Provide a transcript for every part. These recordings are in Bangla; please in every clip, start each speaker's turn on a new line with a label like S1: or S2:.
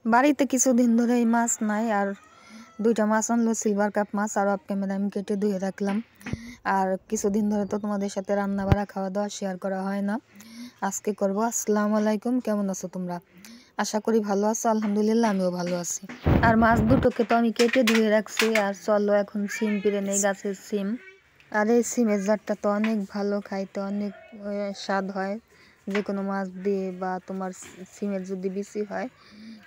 S1: বাড়িতে কিছুদিন ধরেই মাছ নাই, আর দুইটা মাছ আনলো, সিলভার কাপ মাছ, আর অফ ক্যামেরা আমি কেটে ধুয়ে রাখলাম। আর কিছুদিন ধরে তো তোমাদের সাথে রান্না বাড়া খাওয়া দাওয়া শেয়ার করা হয় না, আজকে করব। আসসালামু আলাইকুম, কেমন আছো তোমরা? আশা করি ভালো আছো। আলহামদুলিল্লাহ, আমিও ভালো আছি। আর মাছ দুটোকে তো আমি কেটে ধুয়ে রাখছি। আর চলো এখন সিম পেড়ে নেই, গাছের সিম। আর এই সিমের জাতটা তো অনেক ভালো, খাইতে অনেক স্বাদ হয়। যে কোনো মাছ দিয়ে বা তোমার সিমের যদি বিচি হয়,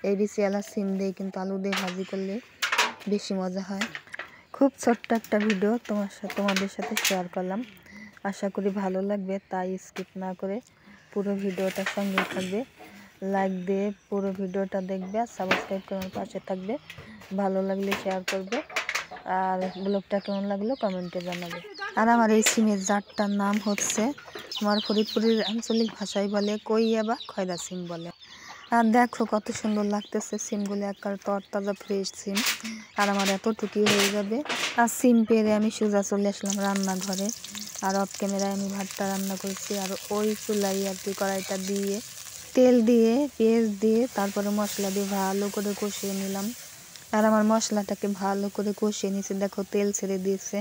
S1: এই বিচিওয়ালা সিম দিয়ে কিন্তু আলু দিয়ে ভাজি করলে বেশি মজা হয়। খুব ছোট্ট একটা ভিডিও তোমাদের সাথে শেয়ার করলাম, আশা করি ভালো লাগবে। তাই স্কিপ না করে পুরো ভিডিওটার সঙ্গে থাকবে, লাইক দিয়ে পুরো ভিডিওটা দেখবে, আর সাবস্ক্রাইব করার পাশে থাকবে। ভালো লাগলে শেয়ার করবে, আর ব্লগটা কেমন লাগলো কমেন্টে জানাবে। আর আমার এই সিমের জাতটার নাম হচ্ছে, আমার ফরিদপুরের আঞ্চলিক ভাষায় বলে কইয়া বা খয়রা সিম বলে। আর দেখো কত সুন্দর লাগতেছে সিমগুলো, একবার তরতাজা ফ্রেশ সিম। আর আমার এতটুকুই হয়ে যাবে। আর সিম পেরে আমি সোজা চলে আসলাম রান্নাঘরে। আর অফ ক্যামেরায় আমি ভাতটা রান্না করছি। আর ওই চুলাই আর কি কড়াইটা দিয়ে তেল দিয়ে পেঁয়াজ দিয়ে তারপরে মশলা দিয়ে ভালো করে কষিয়ে নিলাম। আর আমার মশলাটাকে ভালো করে কষিয়ে নিয়েছি, দেখো তেল ছেড়ে দিয়েছে।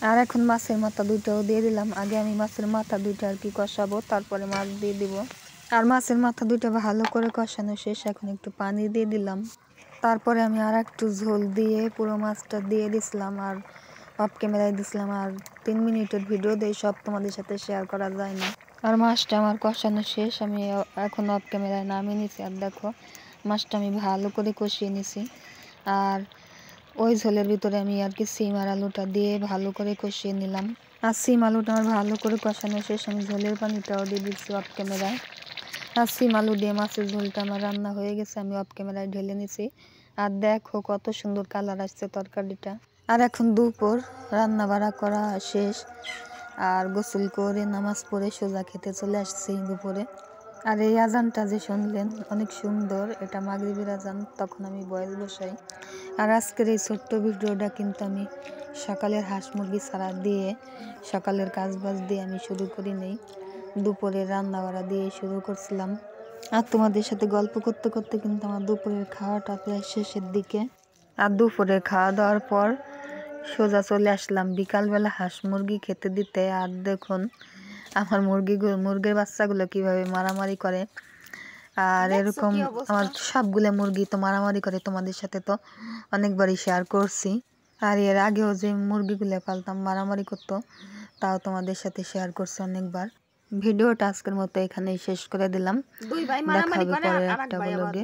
S1: আর এখন মাছের মাথা দুইটাও দিয়ে দিলাম। আগে আমি মাছের মাথা দুইটা আর কি কষাবো, তারপরে মাছ দিয়ে দিব। আর মাছের মাথা দুইটা ভালো করে কষানো শেষ, এখন একটু পানি দিয়ে দিলাম। তারপরে আমি আর একটু ঝোল দিয়ে পুরো মাছটা দিয়ে দিছিলাম, আর অফ ক্যামেরায় দিছিলাম। আর 3 মিনিটের ভিডিও দিয়ে সব তোমাদের সাথে শেয়ার করা যায় না। আর মাছটা আমার কষানো শেষ, আমি এখন অফ ক্যামেরায় নামিয়ে নিছি। আর দেখো মাছটা আমি ভালো করে কষিয়ে নিছি। আর ওই ঝোলের ভিতরে আমি আর কি সিম আর আলুটা দিয়ে ভালো করে কষিয়ে নিলাম। আর সিম আলুটা আমার ভালো করে কষানো শেষ, আমি ঝোলের পানিটাও দিয়ে দিচ্ছি অফ ক্যামেরায়। আর সিম আলু দিয়ে মাছের ঝোলটা আমার রান্না হয়ে গেছে, আমি অফ ক্যামেরায় ঢেলে নিছি। আর দেখো কত সুন্দর কালার আসছে তরকারিটা। আর এখন দুপুর, রান্না বাড়া করা শেষ, আর গোসল করে নামাজ পড়ে সোজা খেতে চলে আসছি দুপুরে। আর এই আজানটা যে শুনলেন অনেক সুন্দর, এটা মাগরিবের আজান, তখন আমি বয়েস বসাই। আর আজকের এই ছোট্ট ভিডিওটা কিন্তু আমি সকালের হাঁস মুরগি ছাড়া দিয়ে, সকালের কাজ বাজ দিয়ে আমি শুরু করি নেই, দুপুরের রান্না বাড়া দিয়ে শুরু করছিলাম। আর তোমাদের সাথে গল্প করতে করতে কিন্তু আমার দুপুরের খাওয়াটা প্রায় শেষের দিকে। আর দুপুরে খাওয়া দাওয়ার পর সোজা চলে আসলাম বিকালবেলা হাঁস মুরগি খেতে দিতে। আর দেখুন আমার মুরগির বাচ্চাগুলো কিভাবে মারামারি করে। আর এরকম আমার সবগুলো মুরগি তো মারামারি করে, তোমাদের সাথে তো অনেকবারই শেয়ার করছি। আর এর আগেও যে মুরগিগুলো পালতাম মারামারি করতো, তাও তোমাদের সাথে শেয়ার করছি অনেকবার। ভিডিওটা আজকের মতো এখানেই শেষ করে দিলাম, দেখা হবে পরের একটা ব্লগে।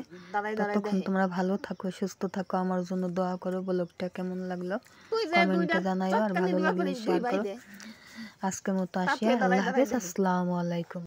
S1: ততক্ষণ তোমরা ভালো থাকো, সুস্থ থাকো, আমার জন্য দোয়া করো। ব্লগটা কেমন লাগলো কমেন্টে জানাইও, আর ভালো লাগলে শেয়ার করো। আজকের মতো আসি, আল্লাহ হাফেজ, আসসালামু আলাইকুম।